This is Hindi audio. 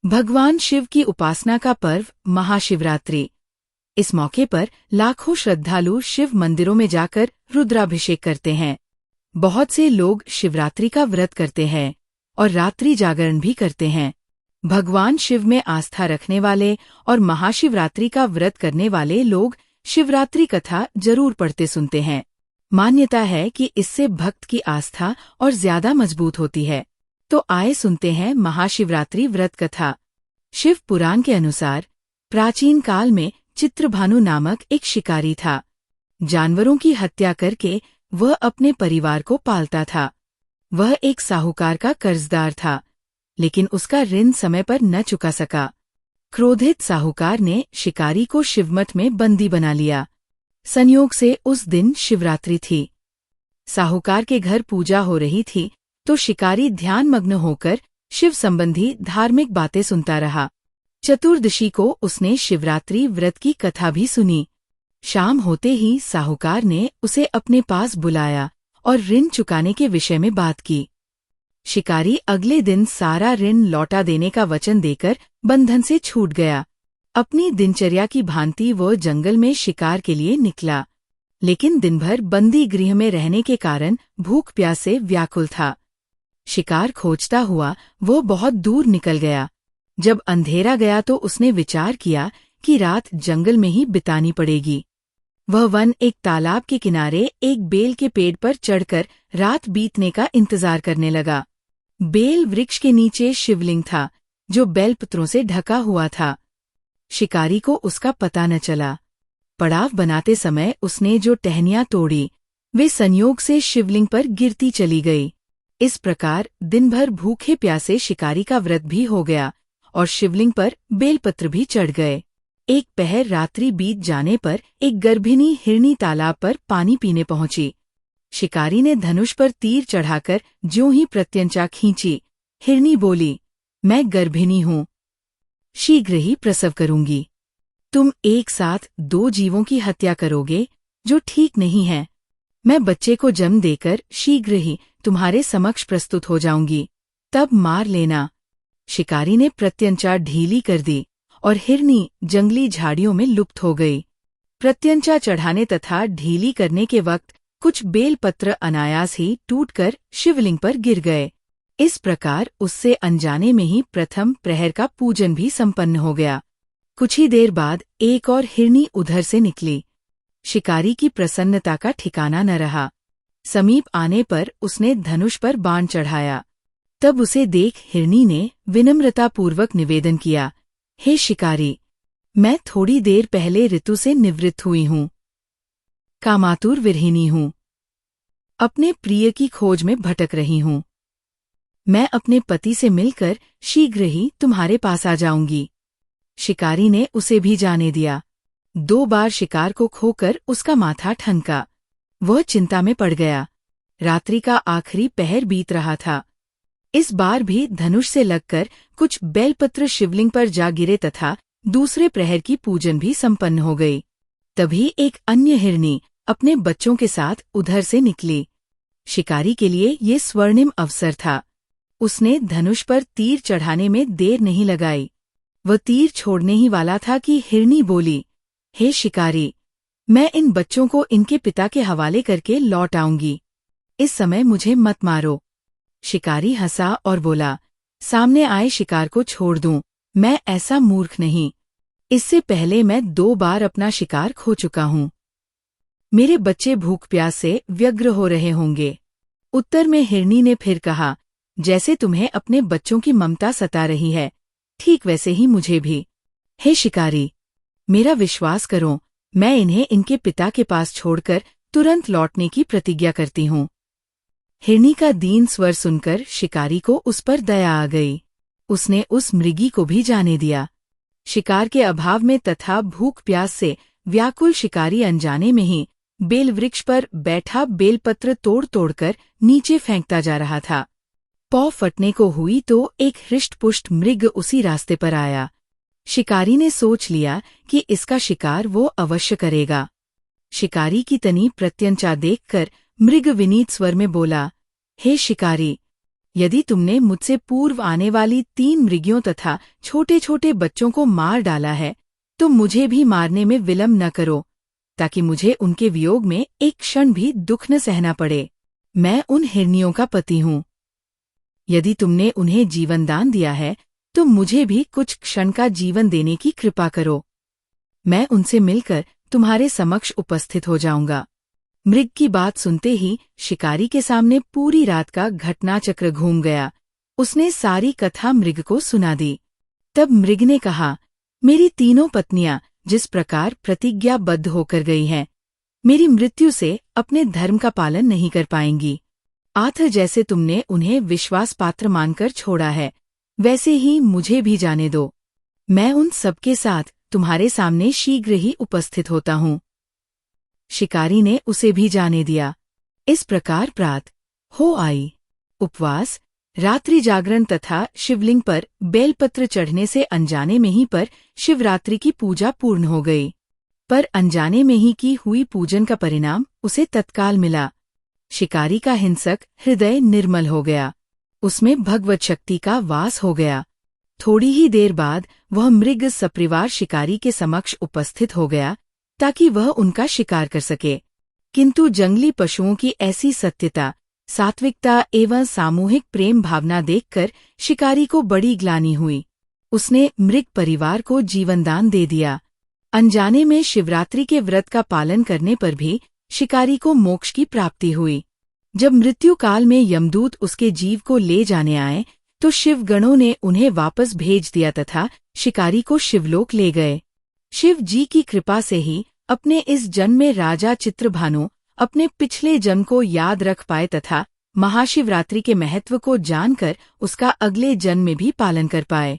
भगवान शिव की उपासना का पर्व महाशिवरात्रि। इस मौके पर लाखों श्रद्धालु शिव मंदिरों में जाकर रुद्राभिषेक करते हैं। बहुत से लोग शिवरात्रि का व्रत करते हैं और रात्रि जागरण भी करते हैं। भगवान शिव में आस्था रखने वाले और महाशिवरात्रि का व्रत करने वाले लोग शिवरात्रि कथा जरूर पढ़ते सुनते हैं। मान्यता है कि इससे भक्त की आस्था और ज्यादा मजबूत होती है। तो आए सुनते हैं महाशिवरात्रि व्रत कथा। शिव पुराण के अनुसार प्राचीन काल में चित्रभानु नामक एक शिकारी था। जानवरों की हत्या करके वह अपने परिवार को पालता था। वह एक साहूकार का कर्जदार था, लेकिन उसका ऋण समय पर न चुका सका। क्रोधित साहूकार ने शिकारी को शिवमठ में बंदी बना लिया। संयोग से उस दिन शिवरात्रि थी। साहूकार के घर पूजा हो रही थी तो शिकारी ध्यानमग्न होकर शिव संबंधी धार्मिक बातें सुनता रहा। चतुर्दशी को उसने शिवरात्रि व्रत की कथा भी सुनी। शाम होते ही साहूकार ने उसे अपने पास बुलाया और ऋण चुकाने के विषय में बात की। शिकारी अगले दिन सारा ऋण लौटा देने का वचन देकर बंधन से छूट गया। अपनी दिनचर्या की भांति वो जंगल में शिकार के लिए निकला, लेकिन दिन भर बंदी गृह में रहने के कारण भूख प्यास से व्याकुल था। शिकार खोजता हुआ वो बहुत दूर निकल गया। जब अंधेरा गया तो उसने विचार किया कि रात जंगल में ही बितानी पड़ेगी। वह वन एक तालाब के किनारे एक बेल के पेड़ पर चढ़कर रात बीतने का इंतजार करने लगा। बेल वृक्ष के नीचे शिवलिंग था, जो बेलपत्रों से ढका हुआ था। शिकारी को उसका पता न चला। पड़ाव बनाते समय उसने जो टहनियां तोड़ी, वे संयोग से शिवलिंग पर गिरती चली गई। इस प्रकार दिन भर भूखे प्यासे शिकारी का व्रत भी हो गया और शिवलिंग पर बेलपत्र भी चढ़ गए। एक पहर रात्रि बीत जाने पर एक गर्भिणी हिरनी तालाब पर पानी पीने पहुंची। शिकारी ने धनुष पर तीर चढ़ाकर ज्यों ही प्रत्यंचा खींची, हिरनी बोली, मैं गर्भिणी हूँ, शीघ्र ही प्रसव करूंगी। तुम एक साथ 2 जीवों की हत्या करोगे, जो ठीक नहीं है। मैं बच्चे को जन्म देकर शीघ्र ही तुम्हारे समक्ष प्रस्तुत हो जाऊंगी, तब मार लेना। शिकारी ने प्रत्यंचा ढीली कर दी और हिरनी जंगली झाड़ियों में लुप्त हो गई। प्रत्यंचा चढ़ाने तथा ढीली करने के वक्त कुछ बेलपत्र अनायास ही टूटकर शिवलिंग पर गिर गए। इस प्रकार उससे अनजाने में ही प्रथम प्रहर का पूजन भी संपन्न हो गया। कुछ ही देर बाद एक और हिरनी उधर से निकली। शिकारी की प्रसन्नता का ठिकाना न रहा। समीप आने पर उसने धनुष पर बाण चढ़ाया। तब उसे देख हिरनी ने विनम्रतापूर्वक निवेदन किया, हे शिकारी, मैं थोड़ी देर पहले ऋतु से निवृत्त हुई हूँ। कामातुर विरहिणी हूँ। अपने प्रिय की खोज में भटक रही हूँ। मैं अपने पति से मिलकर शीघ्र ही तुम्हारे पास आ जाऊंगी। शिकारी ने उसे भी जाने दिया। 2 बार शिकार को खोकर उसका माथा ठनका। वह चिंता में पड़ गया। रात्रि का आखिरी पहर बीत रहा था। इस बार भी धनुष से लगकर कुछ बेलपत्र शिवलिंग पर जा गिरे तथा दूसरे प्रहर की पूजन भी संपन्न हो गई। तभी एक अन्य हिरनी अपने बच्चों के साथ उधर से निकली। शिकारी के लिए ये स्वर्णिम अवसर था। उसने धनुष पर तीर चढ़ाने में देर नहीं लगाई। वह तीर छोड़ने ही वाला था कि हिरनी बोली, हे शिकारी, मैं इन बच्चों को इनके पिता के हवाले करके लौट आऊंगी। इस समय मुझे मत मारो। शिकारी हंसा और बोला, सामने आए शिकार को छोड़ दूं, मैं ऐसा मूर्ख नहीं। इससे पहले मैं 2 बार अपना शिकार खो चुका हूँ। मेरे बच्चे भूख प्यास से व्यग्र हो रहे होंगे। उत्तर में हिरनी ने फिर कहा, जैसे तुम्हें अपने बच्चों की ममता सता रही है, ठीक वैसे ही मुझे भी। हे शिकारी, मेरा विश्वास करो, मैं इन्हें इनके पिता के पास छोड़कर तुरंत लौटने की प्रतिज्ञा करती हूँ। हिरनी का दीन स्वर सुनकर शिकारी को उस पर दया आ गई। उसने उस मृगी को भी जाने दिया। शिकार के अभाव में तथा भूख प्यास से व्याकुल शिकारी अनजाने में ही बेलवृक्ष पर बैठा बेलपत्र तोड़ तोड़कर नीचे फेंकता जा रहा था। पौ फटने को हुई तो एक हृष्टपुष्ट मृग उसी रास्ते पर आया। शिकारी ने सोच लिया कि इसका शिकार वो अवश्य करेगा। शिकारी की तनी प्रत्यंचा देखकर मृग विनीत स्वर में बोला, हे शिकारी, यदि तुमने मुझसे पूर्व आने वाली 3 मृगियों तथा छोटे छोटे बच्चों को मार डाला है, तो मुझे भी मारने में विलंब न करो, ताकि मुझे उनके वियोग में एक क्षण भी दुख न सहना पड़े। मैं उन हिरनियों का पति हूँ। यदि तुमने उन्हें जीवनदान दिया है, तो मुझे भी कुछ क्षण का जीवन देने की कृपा करो। मैं उनसे मिलकर तुम्हारे समक्ष उपस्थित हो जाऊंगा। मृग की बात सुनते ही शिकारी के सामने पूरी रात का घटनाचक्र घूम गया। उसने सारी कथा मृग को सुना दी। तब मृग ने कहा, मेरी तीनों पत्नियां जिस प्रकार प्रतिज्ञाबद्ध होकर गई हैं, मेरी मृत्यु से अपने धर्म का पालन नहीं कर पाएंगी। आथ जैसे तुमने उन्हें विश्वास पात्र मानकर छोड़ा है, वैसे ही मुझे भी जाने दो। मैं उन सबके साथ तुम्हारे सामने शीघ्र ही उपस्थित होता हूँ। शिकारी ने उसे भी जाने दिया। इस प्रकार प्रात हो आई। उपवास, रात्रि जागरण तथा शिवलिंग पर बेलपत्र चढ़ने से अनजाने में ही पर शिवरात्रि की पूजा पूर्ण हो गई। पर अनजाने में ही की हुई पूजन का परिणाम उसे तत्काल मिला। शिकारी का हिंसक हृदय निर्मल हो गया। उसमें भगवत शक्ति का वास हो गया। थोड़ी ही देर बाद वह मृग सपरिवार शिकारी के समक्ष उपस्थित हो गया, ताकि वह उनका शिकार कर सके। किंतु जंगली पशुओं की ऐसी सत्यता, सात्विकता एवं सामूहिक प्रेम भावना देखकर शिकारी को बड़ी ग्लानि हुई। उसने मृग परिवार को जीवनदान दे दिया। अनजाने में शिवरात्रि के व्रत का पालन करने पर भी शिकारी को मोक्ष की प्राप्ति हुई। जब मृत्यु काल में यमदूत उसके जीव को ले जाने आए, तो शिवगणों ने उन्हें वापस भेज दिया तथा शिकारी को शिवलोक ले गए। शिव जी की कृपा से ही अपने इस जन्म में राजा चित्रभानु अपने पिछले जन्म को याद रख पाए तथा महाशिवरात्रि के महत्व को जानकर उसका अगले जन्म में भी पालन कर पाए।